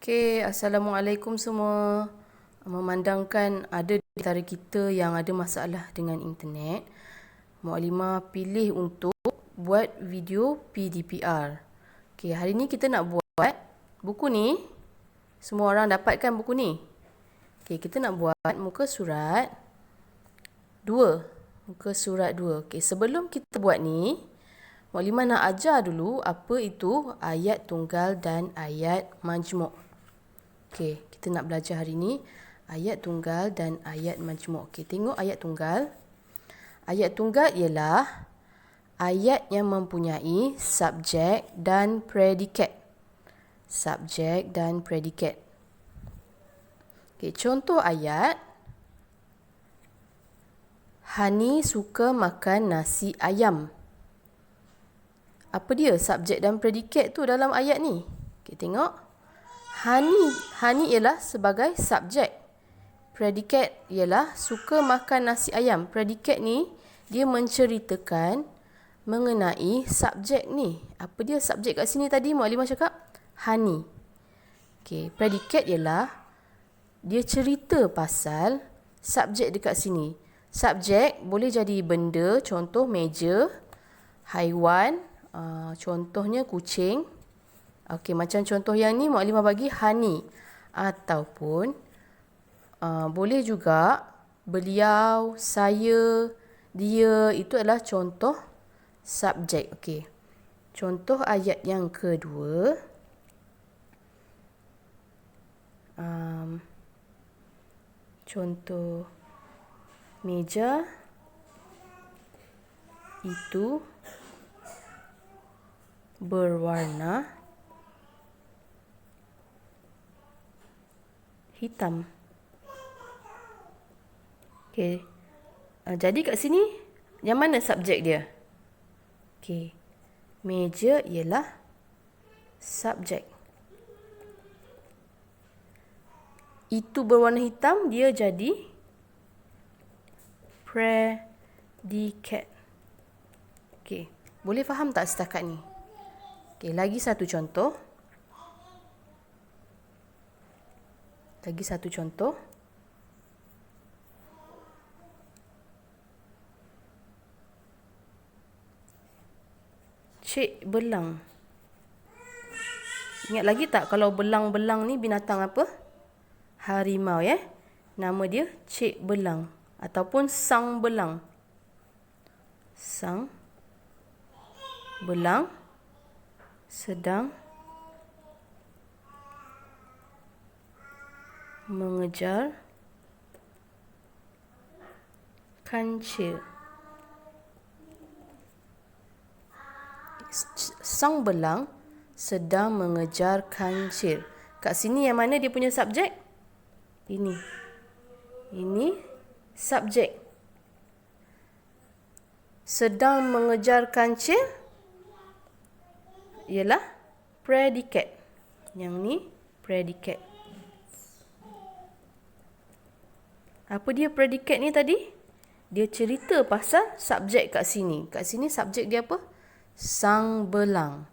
Okey, Assalamualaikum semua. Memandangkan ada di antara kita yang ada masalah dengan internet, Mukadimah pilih untuk buat video PDPR. Okey, hari ni kita nak buat buku ni. Semua orang dapatkan buku ni? Okey, kita nak buat muka surat 2. Muka surat 2. Okey, sebelum kita buat ni, Mukadimah nak ajar dulu apa itu ayat tunggal dan ayat majmuk. Okey, kita nak belajar hari ni ayat tunggal dan ayat majmuk. Okey, tengok ayat tunggal. Ayat tunggal ialah ayat yang mempunyai subjek dan predikat. Subjek dan predikat. Okey, contoh ayat. Hani suka makan nasi ayam. Apa dia subjek dan predikat tu dalam ayat ni? Okey, tengok. Hani ialah sebagai subjek. Predikat ialah suka makan nasi ayam. Predikat ni dia menceritakan mengenai subjek ni. Apa dia subjek kat sini tadi? Mukadimah cakap Hani. Okey, predikat ialah dia cerita pasal subjek dekat sini. Subjek boleh jadi benda, contoh meja, haiwan, contohnya kucing. Okey, macam contoh yang ni Mukadimah bagi Hani. Ataupun boleh juga beliau, saya, dia, itu adalah contoh subjek. Okey. Contoh ayat yang kedua. Contoh meja itu berwarna hitam. Okey. Jadi kat sini yang mana subjek dia? Okey. Meja ialah subjek. Itu berwarna hitam, dia jadi predikat. Okey. Boleh faham tak setakat ni? Okey, lagi satu contoh. Cik belang. Ingat lagi tak kalau belang-belang ni binatang apa? Harimau, ya. Nama dia Cik Belang ataupun Sang Belang. Sang belang sedang mengejar kancil. Sang belang sedang mengejar kancil. Kat sini yang mana dia punya subjek? Ini. Ini subjek. Sedang mengejar kancil ialah predikat. Yang ni predikat. Apa dia predikat ni tadi? Dia cerita pasal subjek kat sini. Kat sini subjek dia apa? Sang belang.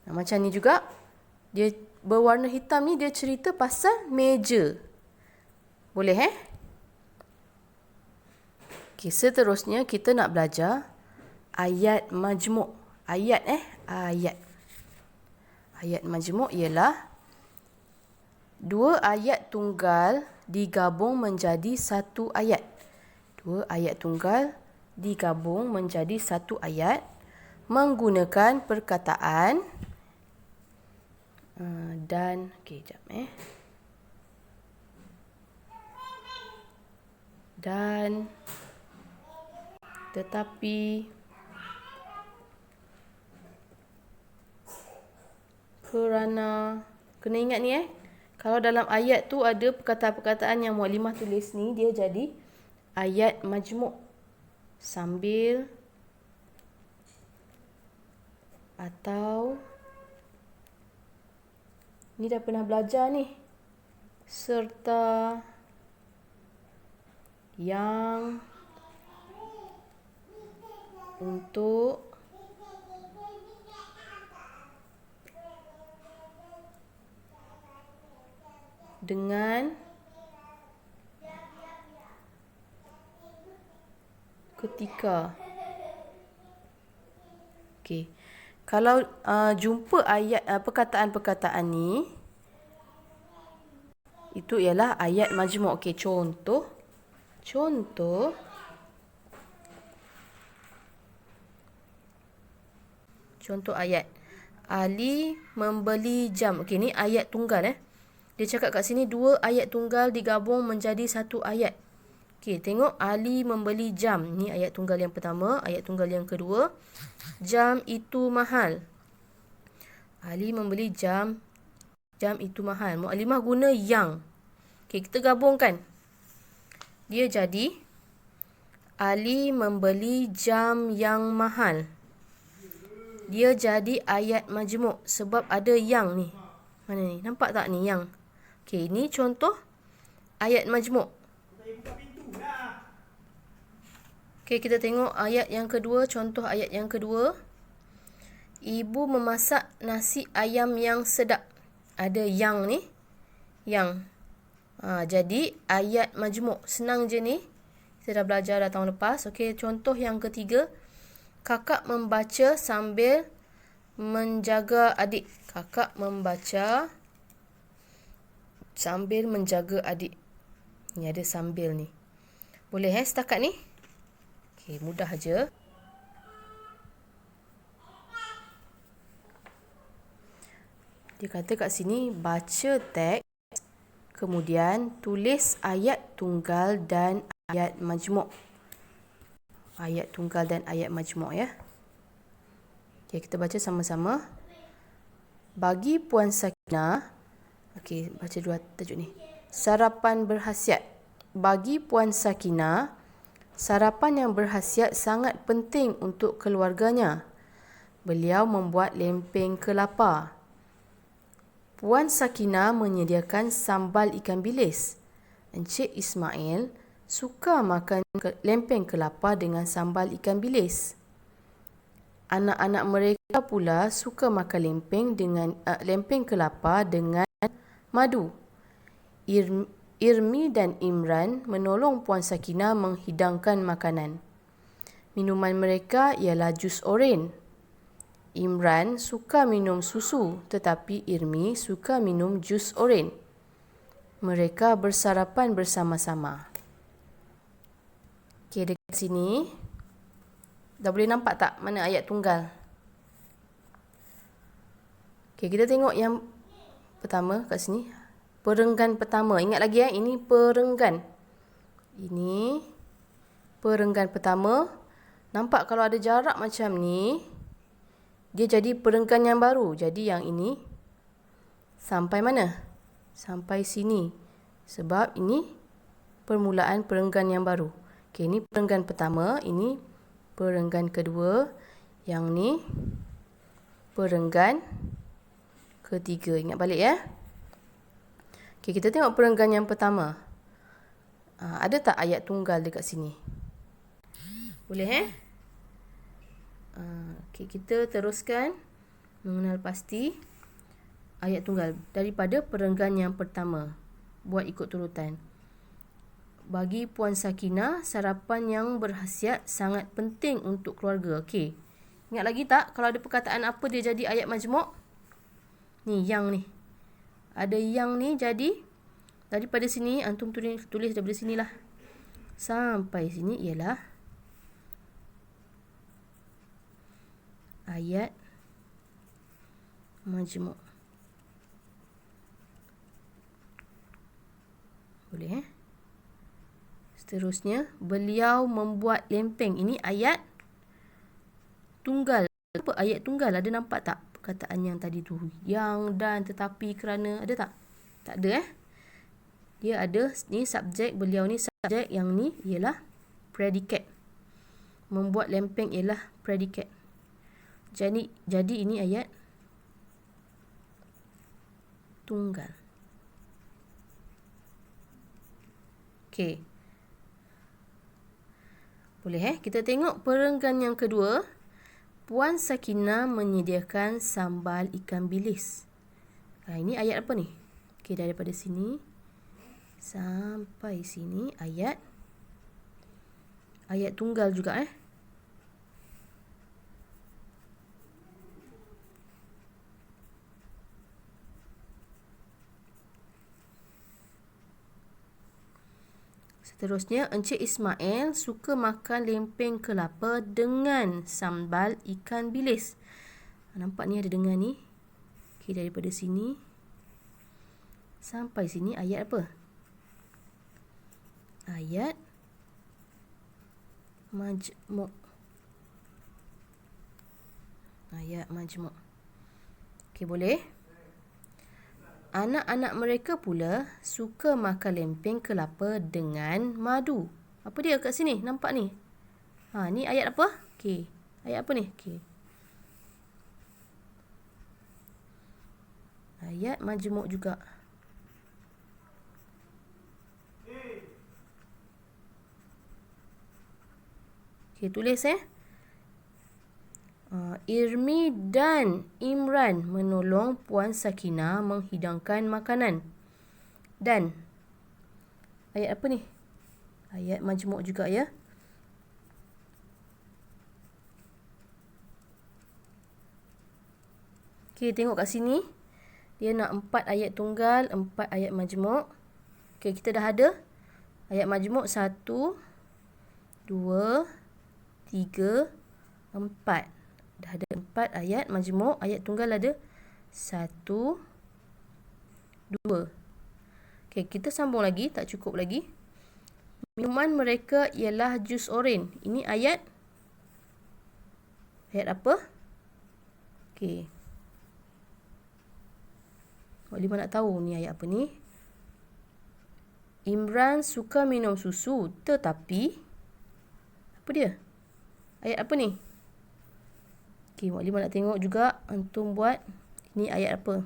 Macam ni juga. Dia berwarna hitam ni dia cerita pasal meja. Boleh Okey, seterusnya kita nak belajar ayat majmuk. Ayat ayat. Ayat majmuk ialah dua ayat tunggal digabung menjadi satu ayat. Dua ayat tunggal digabung menjadi satu ayat menggunakan perkataan dan dan, tetapi, kerana. Kena ingat ni kalau dalam ayat tu ada perkataan-perkataan yang Mukadimah tulis ni, dia jadi ayat majmuk. Sambil atau ni dah pernah belajar ni. Serta, yang, untuk, dengan ketika. Okey. Kalau jumpa ayat perkataan-perkataan ni, itu ialah ayat majmuk. Okey, contoh ayat. Ali membeli jam. Okey, ni ayat tunggal. Dia cakap kat sini 2 ayat tunggal digabung menjadi 1 ayat. Okey, tengok Ali membeli jam. Ni ayat tunggal yang pertama. Ayat tunggal yang kedua. Jam itu mahal. Ali membeli jam. Jam itu mahal. Mukadimah guna yang. Okey, kita gabungkan. Dia jadi Ali membeli jam yang mahal. Dia jadi ayat majmuk sebab ada yang ni. Mana ni? Nampak tak ni yang? Okey, ni contoh ayat majmuk. Okey, kita tengok ayat yang kedua, contoh ayat yang kedua. Ibu memasak nasi ayam yang sedap. Ada yang ni. Yang. Jadi ayat majmuk. Senang je ni. Kita dah belajar dah tahun lepas. Okey, contoh yang ketiga. Kakak membaca sambil menjaga adik. Kakak membaca sambil menjaga adik. Ni ada sambil ni. Boleh setakat ni? Okey, mudah je. Dia kata kat sini, baca teks, kemudian tulis ayat tunggal dan ayat majmuk. Ayat tunggal dan ayat majmuk ya. Okey, kita baca sama-sama. Bagi Puan Sakinah, okey, baca dua tajuk ni. Sarapan berkhasiat. Bagi Puan Sakinah, sarapan yang berkhasiat sangat penting untuk keluarganya. Beliau membuat lempeng kelapa. Puan Sakinah menyediakan sambal ikan bilis. Encik Ismail suka makan lempeng kelapa dengan sambal ikan bilis. Anak-anak mereka pula suka makan lempeng kelapa dengan madu. Irmi dan Imran menolong Puan Sakinah menghidangkan makanan. Minuman mereka ialah jus oren. Imran suka minum susu, tetapi Irmi suka minum jus oren. Mereka bersarapan bersama-sama. Okey, dekat sini dah boleh nampak tak mana ayat tunggal? Okey, kita tengok yang pertama kat sini. Perenggan pertama. Ingat lagi ini perenggan. Ini perenggan pertama. Nampak kalau ada jarak macam ni, dia jadi perenggan yang baru. Jadi yang ini sampai mana? Sampai sini. Sebab ini permulaan perenggan yang baru. Okey, ini perenggan pertama, ini perenggan kedua, yang ni perenggan ketiga. Ingat balik ya. Okey, kita tengok perenggan yang pertama. Ada tak ayat tunggal dekat sini? Boleh Okey, kita teruskan mengenal pasti ayat tunggal daripada perenggan yang pertama. Buat ikut turutan. Bagi Puan Sakinah, sarapan yang berkhasiat sangat penting untuk keluarga. Okey. Ingat lagi tak kalau ada perkataan apa dia jadi ayat majmuk? Ni yang ni. Ada yang ni jadi daripada sini antum tulis daripada sinilah sampai sini ialah ayat majmuk. Boleh Seterusnya, beliau membuat lempeng. Ini ayat tunggal. Apa ayat tunggal? Ada nampak tak perkataan yang tadi tu? Yang, dan, tetapi, kerana. Ada tak? Tak ada Dia ada ni subjek, beliau ni subjek, yang ni ialah predikat. Membuat lempeng ialah predikat. Jadi ini ayat tunggal. Okey. Boleh kita tengok perenggan yang kedua. Puan Sakinah menyediakan sambal ikan bilis. Ini ayat apa ni? Okey, daripada sini Sampai sini ayat tunggal juga Seterusnya, Encik Ismail suka makan lempeng kelapa dengan sambal ikan bilis. Nampak ni ada dengan ni. Okey, daripada sini sampai sini ayat apa? Ayat majmuk. Ayat majmuk. Okey, boleh? Anak-anak mereka pula suka makan lempeng kelapa dengan madu. Apa dia kat sini? Nampak ni? Ni ayat apa? Okey. Ayat apa ni? Okey. Ayat majmuk juga. Okey, tulis Irmi dan Imran menolong Puan Sakinah menghidangkan makanan. Dan ayat apa ni? Ayat majmuk juga ya. Okey, tengok kat sini. Dia nak 4 ayat tunggal, 4 ayat majmuk. Okey, kita dah ada ayat majmuk 1, 2, 3, 4. Dah ada 4 ayat majmuk. Ayat tunggal ada 1, 2. Okey, kita sambung lagi. Tak cukup lagi. Minuman mereka ialah jus oren. Ini ayat apa? Okey. Mak Lima nak tahu ni ayat apa ni. Imran suka minum susu, tetapi apa dia? Ayat apa ni? Okey, Mak Lima nak tengok juga antum buat. Ini ayat apa?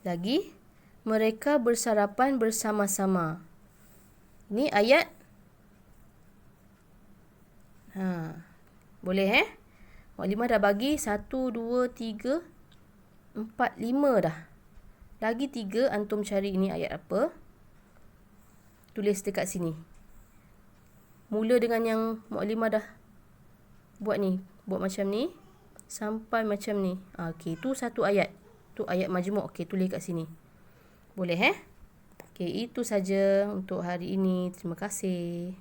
Lagi, mereka bersarapan bersama-sama. Ini ayat boleh Mak Lima dah bagi 1, 2, 3, 4, 5 dah. Lagi 3 antum cari ini ayat apa. Tulis dekat sini. Mula dengan yang Mak Lima dah buat ni. Buat macam ni. Sampai macam ni. Okey, tu satu ayat. Tu ayat majmuk. Okey, tulis kat sini. Boleh Okey, itu saja untuk hari ini. Terima kasih.